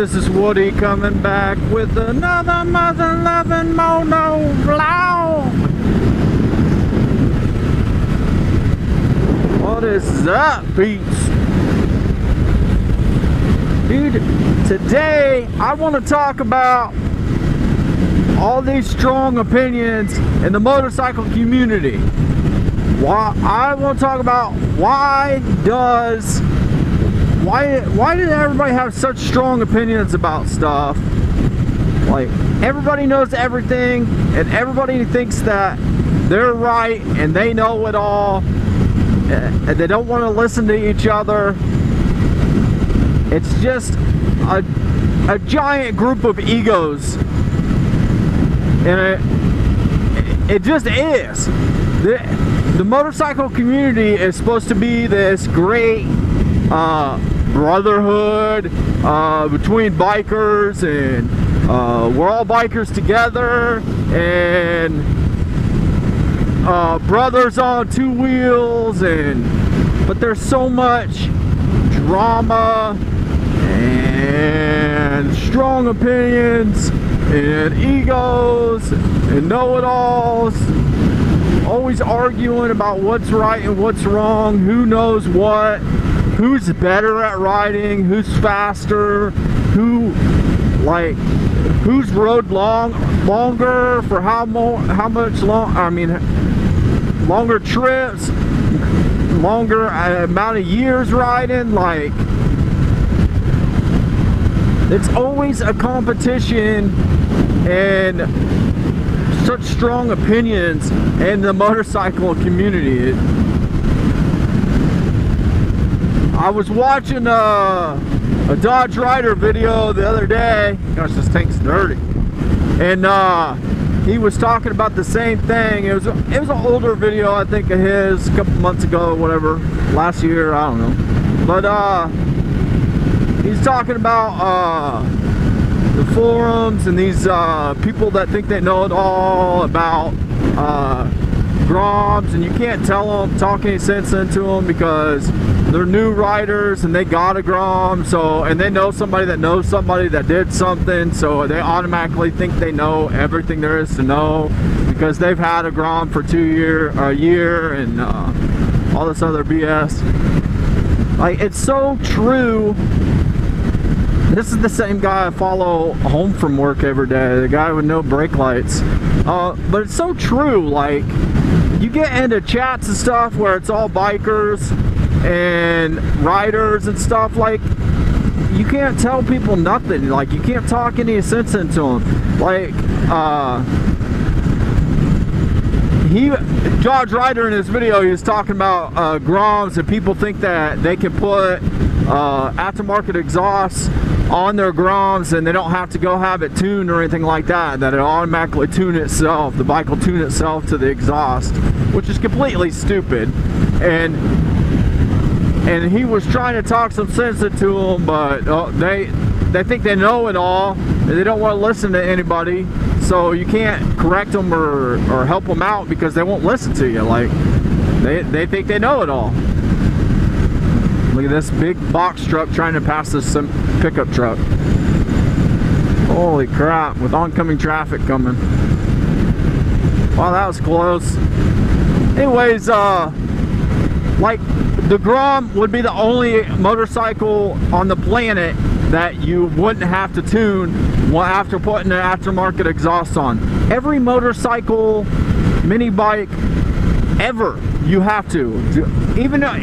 This is Woody coming back with another mother-loving Moto vlog. What is up, peeps? Dude, today I want to talk about all these strong opinions in the motorcycle community. I want to talk about why did everybody have such strong opinions about stuff? Like, everybody knows everything and everybody thinks that they're right and they know it all, and they don't want to listen to each other. It's just a giant group of egos, and it just is. The motorcycle community is supposed to be this great brotherhood between bikers, and we're all bikers together, and brothers on two wheels, but there's so much drama and strong opinions and egos and know-it-alls, always arguing about what's right and what's wrong, who knows what, who's better at riding, who's faster, who's rode longer for longer trips, longer amount of years riding. Like, it's always a competition and such strong opinions in the motorcycle community. I was watching a Dodge Rider video the other day. Gosh, this tank's dirty. And he was talking about the same thing. It was an older video, I think, of his, a couple months ago, whatever, last year, I don't know. But he's talking about the forums and these people that think they know it all about Groms, and you can't talk any sense into them because they're new riders and they got a Grom, and they know somebody that knows somebody that did something, so they automatically think they know everything there is to know because they've had a Grom for a year, and all this other BS. Like, it's so true. This is the same guy I follow home from work every day, the guy with no brake lights. But it's so true. Like, you get into chats and stuff where it's all bikers and riders and stuff. Like, you can't tell people nothing. Like, you can't talk any sense into them. Like, Dodge Rider in his video, he was talking about Groms, and people think that they can put aftermarket exhausts on their Groms and they don't have to go have it tuned or anything like that, that it automatically tune itself, the bike will tune itself to the exhaust, which is completely stupid. And he was trying to talk some sense into them, but they think they know it all and they don't want to listen to anybody, so you can't correct them or help them out because they won't listen to you. Like, they think they know it all. Look at this big box truck trying to pass this pickup truck. Holy crap, with oncoming traffic coming. Wow, that was close. Anyways, like, the Grom would be the only motorcycle on the planet that you wouldn't have to tune after putting an aftermarket exhaust on. Every motorcycle, mini bike, ever, you have to. Even though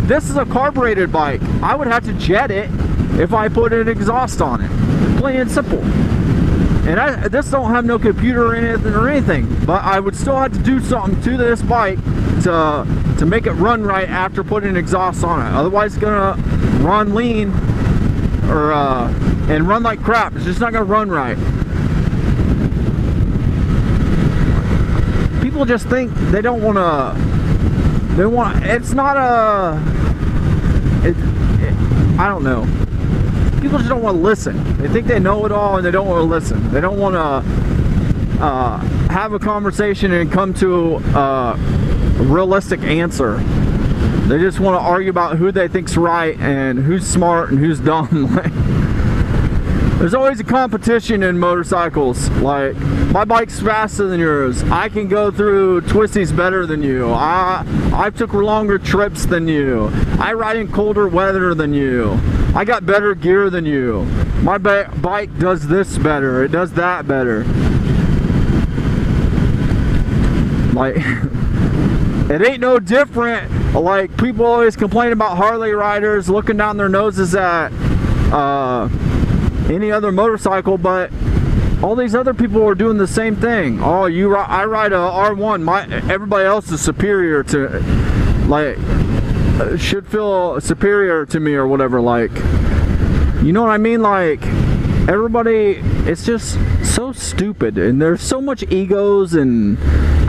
this is a carbureted bike, I would have to jet it if I put an exhaust on it. Plain and simple. And this don't have no computer in it or anything, but I would still have to do something to this bike to make it run right after putting an exhaust on it. Otherwise, it's gonna run lean and run like crap. It's just not gonna run right. People just think they don't want to. It's not I don't know. People just don't want to listen. They think they know it all and they don't want to listen. They don't want to have a conversation and come to a realistic answer. They just want to argue about who they think's right and who's smart and who's dumb. There's always a competition in motorcycles. Like, my bike's faster than yours. I can go through twisties better than you. I took longer trips than you. I ride in colder weather than you. I got better gear than you. My bike does this better. It does that better. Like, it ain't no different. Like, people always complain about Harley riders looking down their noses at any other motorcycle, but all these other people are doing the same thing. Oh, I ride a R1. Everybody else is superior to, like, should feel superior to me or whatever. Like, you know what I mean? Like, everybody, it's just so stupid, and there's so much egos and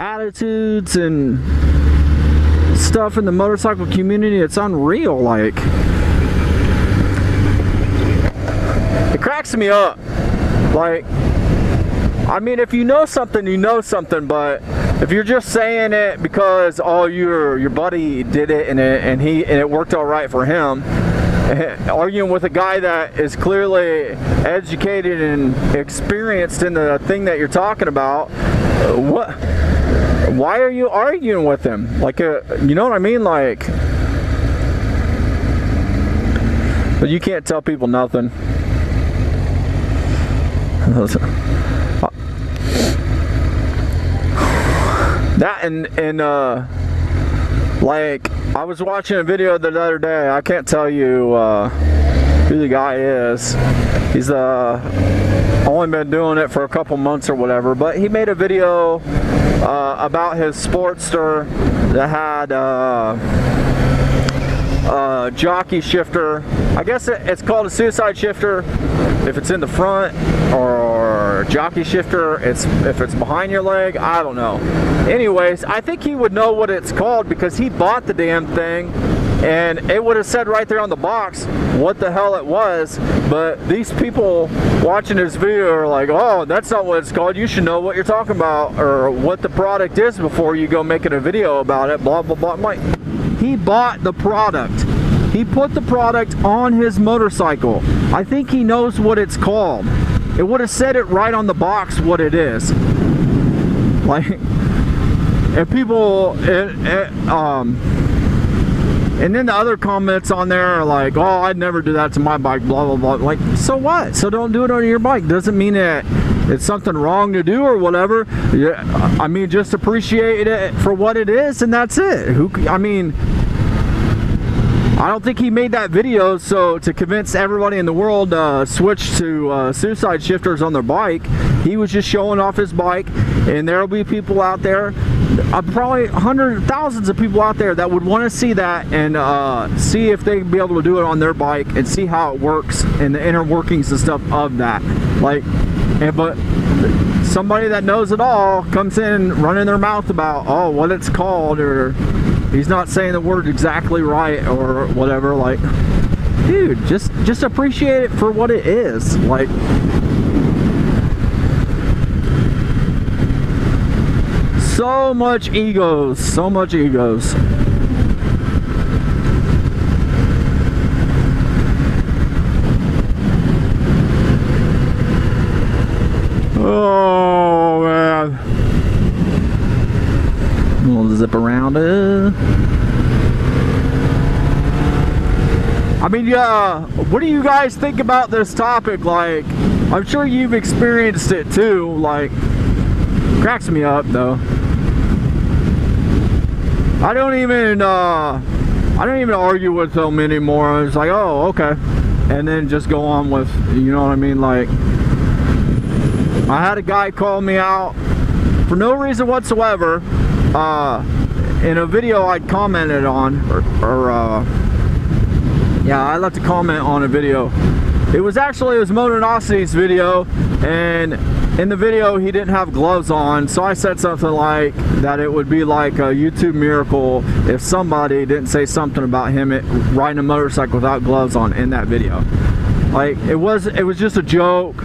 attitudes and stuff in the motorcycle community. It's unreal. Like, it cracks me up. Like, I mean, if you know something, you know something, but if you're just saying it because, oh, your buddy did it and it worked all right for him, arguing with a guy that is clearly educated and experienced in the thing that you're talking about, why are you arguing with him? Like, you know what I mean? Like, but you can't tell people nothing. That and like, I was watching a video the other day. I can't tell you who the guy is. He's only been doing it for a couple months or whatever, but he made a video about his Sportster that had jockey shifter. I guess it's called a suicide shifter if it's in the front, or jockey shifter if it's behind your leg. I don't know. Anyways, I think he would know what it's called because he bought the damn thing, and it would have said right there on the box what the hell it was. But these people watching this video are like, oh, that's not what it's called. You should know what you're talking about, or what the product is before you go making a video about it, blah blah blah. I'm like, he bought the product. He put the product on his motorcycle. I think he knows what it's called. It would have said it right on the box what it is. Like, and people, and then the other comments on there are like, oh, I'd never do that to my bike, blah blah blah. Like, so what? So don't do it on your bike. Doesn't mean that it's something wrong to do or whatever. Yeah, I mean, just appreciate it for what it is, and that's it. I mean, I don't think he made that video so to convince everybody in the world switch to suicide shifters on their bike. He was just showing off his bike, and there'll be people out there, probably hundreds of thousands of people out there that would want to see that and see if they can be able to do it on their bike and see how it works and the inner workings and stuff of that. Like, but somebody that knows it all comes in running their mouth about, oh, what it's called, or he's not saying the word exactly right or whatever. Like, dude, just appreciate it for what it is. Like, so much egos, so much egos. Oh man, we'll zip around it. I mean, yeah, what do you guys think about this topic? Like, I'm sure you've experienced it too. Like, cracks me up though. I don't even argue with them anymore. It's like, oh, okay, and then just go on with, you know what I mean? Like, I had a guy call me out for no reason whatsoever in a video I'd commented on, yeah, I left a comment on a video. It was Motonosity's video, and in the video he didn't have gloves on, so I said something like that it would be like a YouTube miracle if somebody didn't say something about him riding a motorcycle without gloves on in that video. Like, it was just a joke.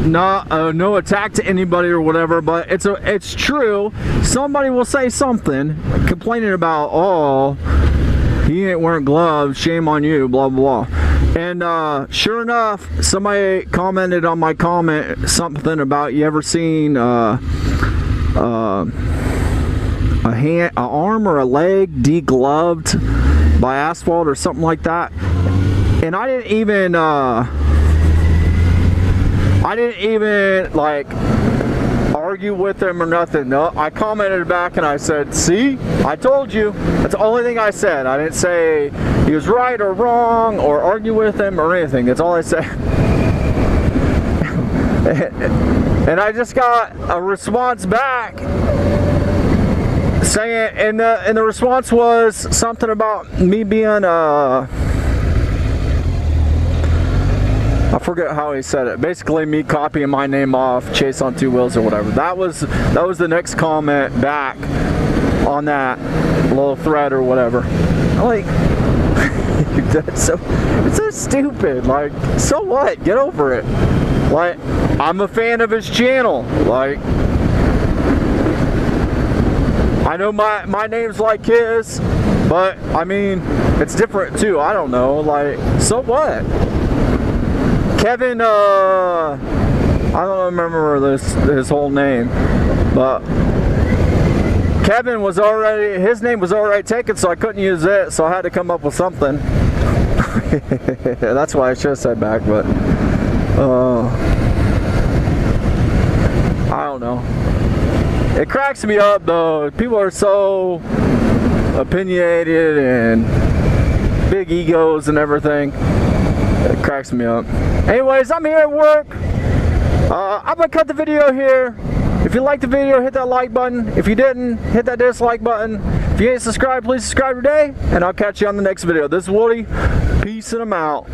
No attack to anybody or whatever, but it's true. Somebody will say something complaining about, oh, he ain't wearing gloves, shame on you, blah blah blah. And sure enough, somebody commented on my comment something about, you ever seen a arm or a leg degloved by asphalt or something like that? And I didn't even like argue with him or nothing. No, I commented back and I said, see, I told you. That's the only thing I said. I didn't say he was right or wrong or argue with him or anything. That's all I said. And I just got a response back saying, and the response was something about me being I forget how he said it. Basically, me copying my name off Chase on Two Wheels or whatever. That was the next comment back on that little thread or whatever. I'm like, it's so stupid. Like, so what? Get over it. Like, I'm a fan of his channel. Like, I know my name's like his, but I mean, it's different too. I don't know. Like, so what? Kevin, I don't remember his whole name, but Kevin was already, his name was already taken, so I couldn't use it, so I had to come up with something. That's why I should have said back, but I don't know. It cracks me up though. People are so opinionated and big egos and everything. It cracks me up. Anyways, I'm here at work. I'm gonna cut the video here. If you liked the video, hit that like button. If you didn't, hit that dislike button. If you ain't subscribed, please subscribe today, and I'll catch you on the next video. This is Woody. Peace, and I'm out.